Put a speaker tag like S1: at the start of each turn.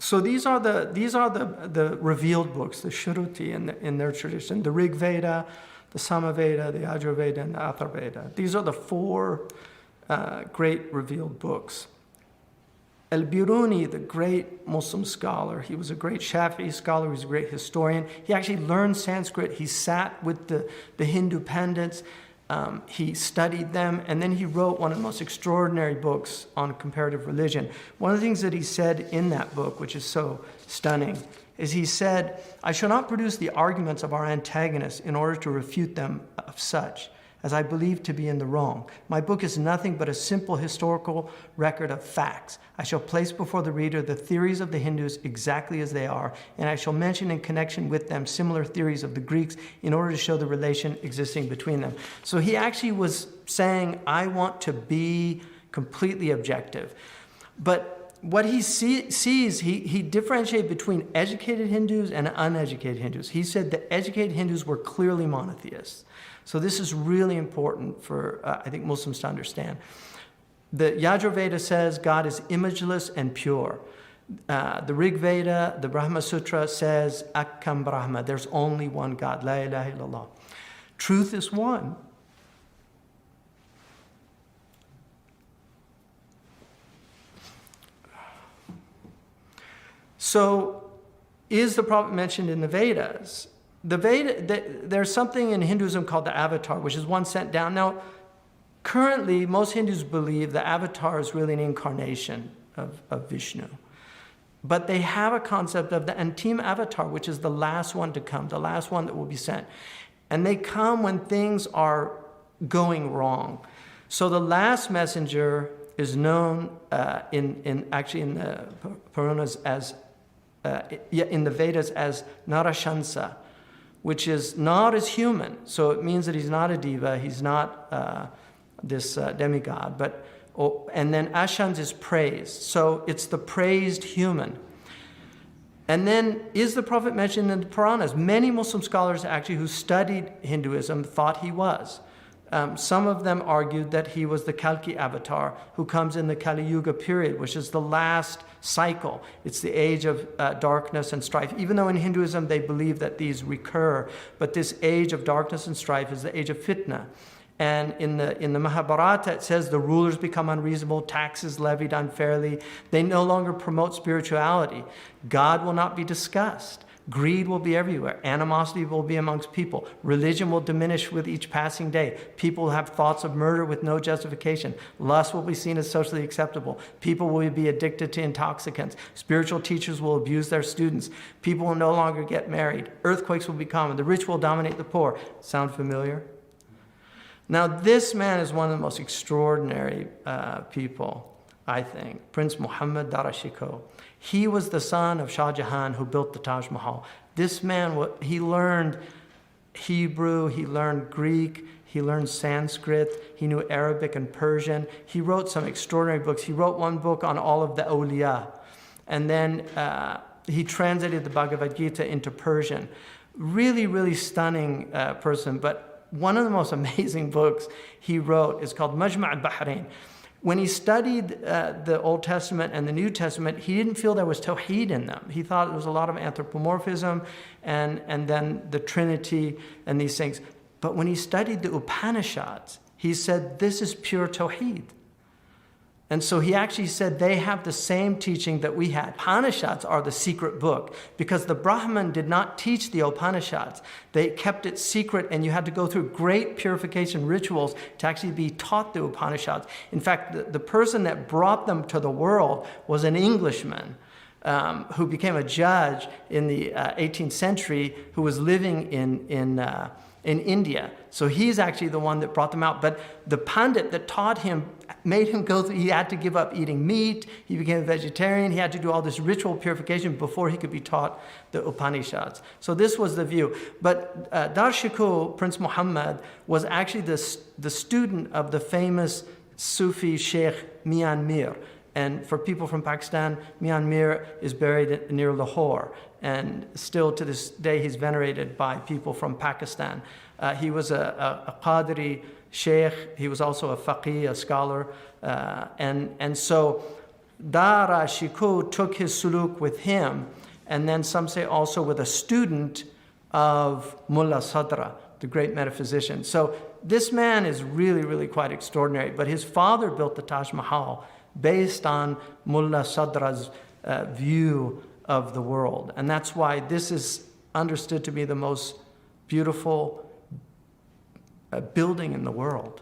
S1: So these are the revealed books, the Shruti in their tradition, the Rig Veda, the Samaveda, the Yajurveda, and the Atharveda. These are the four great revealed books. Al-Biruni, the great Muslim scholar, he was a great Shafi'i scholar, he was a great historian. He actually learned Sanskrit. He sat with the Hindu pandits. He studied them, and then he wrote one of the most extraordinary books on comparative religion. One of the things that he said in that book, which is so stunning, is he said, "I shall not produce the arguments of our antagonists in order to refute them of such, as I believe to be in the wrong. My book is nothing but a simple historical record of facts. I shall place before the reader the theories of the Hindus exactly as they are, and I shall mention in connection with them similar theories of the Greeks in order to show the relation existing between them." So he actually was saying, I want to be completely objective. But what he sees, he differentiated between educated Hindus and uneducated Hindus. He said the educated Hindus were clearly monotheists. So this is really important for, I think, Muslims to understand. The Yajurveda says God is imageless and pure. The Rig Veda, the Brahma Sutra says Akkam Brahma, there's only one God, La ilaha illallah. Truth is one. So, is the Prophet mentioned in the Vedas? There's something in Hinduism called the avatar, which is one sent down. Now, currently, most Hindus believe the avatar is really an incarnation of Vishnu. But they have a concept of the Antim avatar, which is the last one to come, the last one that will be sent. And they come when things are going wrong. So the last messenger is known in the Puranas as in the Vedas as Narashansa, which is not as human. So it means that he's not a diva, he's not this demigod. And then Ashans is praised. So it's the praised human. And then is the Prophet mentioned in the Puranas? Many Muslim scholars actually who studied Hinduism thought he was. Some of them argued that he was the Kalki avatar who comes in the Kali Yuga period, which is the last cycle. It's the age of darkness and strife. Even though in Hinduism they believe that these recur, but this age of darkness and strife is the age of fitna. And in the Mahabharata, it says the rulers become unreasonable, taxes levied unfairly. They no longer promote spirituality. God will not be discussed. Greed will be everywhere. Animosity will be amongst people. Religion will diminish with each passing day. People will have thoughts of murder with no justification. Lust will be seen as socially acceptable. People will be addicted to intoxicants. Spiritual teachers will abuse their students. People will no longer get married. Earthquakes will be common. The rich will dominate the poor. Sound familiar? Now, this man is one of the most extraordinary people, I think. Prince Muhammad Darashikoh. He was the son of Shah Jahan who built the Taj Mahal. This man, he learned Hebrew, he learned Greek, he learned Sanskrit, he knew Arabic and Persian. He wrote some extraordinary books. He wrote one book on all of the awliya. And then he translated the Bhagavad Gita into Persian. Really, really stunning person. But one of the most amazing books he wrote is called Majma' al-Bahrain. When he studied the Old Testament and the New Testament, he didn't feel there was Tawheed in them. He thought there was a lot of anthropomorphism and then the Trinity and these things. But when he studied the Upanishads, he said, this is pure Tawheed. And so he actually said they have the same teaching that we had. Upanishads are the secret book because the Brahman did not teach the Upanishads. They kept it secret and you had to go through great purification rituals to actually be taught the Upanishads. In fact, the person that brought them to the world was an Englishman who became a judge in the 18th century who was living in India. So he's actually the one that brought them out. But the Pandit that taught him made him go through, he had to give up eating meat, he became a vegetarian, he had to do all this ritual purification before he could be taught the Upanishads. So this was the view. But Darshikoh, Prince Muhammad, was actually the student of the famous Sufi Sheikh Mian Mir. And for people from Pakistan, Mian Mir is buried near Lahore. And still to this day, he's venerated by people from Pakistan. He was a Qadri sheikh. He was also a faqih, a scholar. And so Dara Shikoh took his suluk with him, and then some say also with a student of Mullah Sadra, the great metaphysician. So this man is really, really quite extraordinary. But his father built the Taj Mahal based on Mullah Sadra's view of the world. And that's why this is understood to be the most beautiful building in the world.